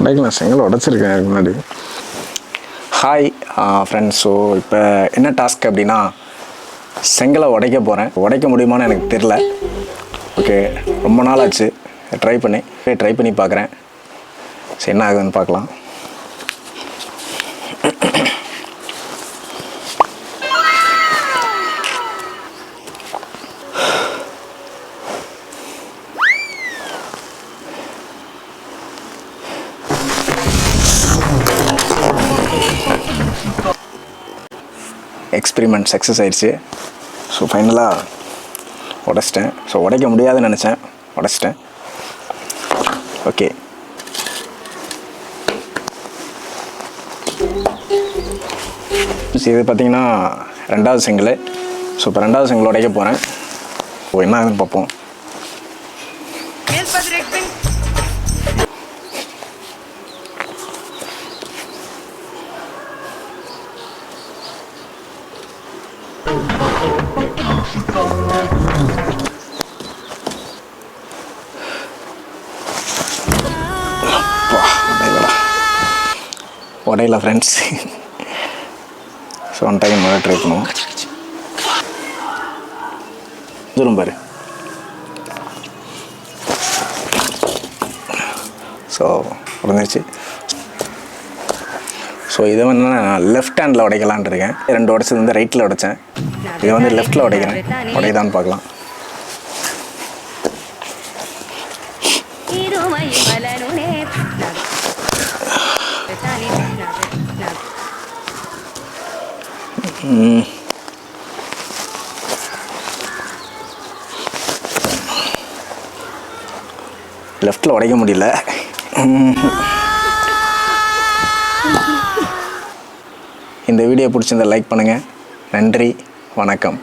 உடைக்கலாம், செங்கல் உடைச்சிருக்கேன் அதுக்கு முன்னாடி. Hi friends. ஸோ இப்போ என்ன டாஸ்க் அப்படின்னா, செங்கலை உடைக்க போகிறேன். உடைக்க முடியுமான்னு எனக்கு தெரில. ஓகே, ரொம்ப நாள் ஆச்சு ட்ரை பண்ணி பார்க்குறேன். சரி, என்ன ஆகுதுன்னு பார்க்கலாம். எக்ஸ்பெரிமெண்ட் சக்ஸஸ் ஆயிடுச்சு. ஸோ ஃபைனலாக உடைச்சிட்டேன். ஸோ உடைக்க முடியாதுன்னு நினச்சேன், உடைச்சிட்டேன். ஓகே, இது பார்த்திங்கன்னா 2வது செங்கல். ஸோ இப்போ 2வது செங்கல் உடைக்க போகிறேன். ஸோ என்ன ஆகுதுன்னு பார்ப்போம். உடையில ஃப்ரெண்ட்ஸ். ஸோ 1 டைம் ட்ரை பண்ணுவோம். தூரம் பாரு. ஸோ உடஞ்சிருச்சு. ஸோ இதை வந்து நான் லெஃப்ட் ஹேண்டில் உடைக்கலான் இருக்கேன். 2 உடைச்சது வந்து ரைட்டில் உடைச்சேன். இதை வந்து லெஃப்டில் உடைக்கிறேன். உடையதான்னு பார்க்கலாம். லெஃப்டில் உடைக்க முடியல. இந்த வீடியோ பிடிச்சிருந்தா லைக் பண்ணுங்கள். நன்றி, வணக்கம்.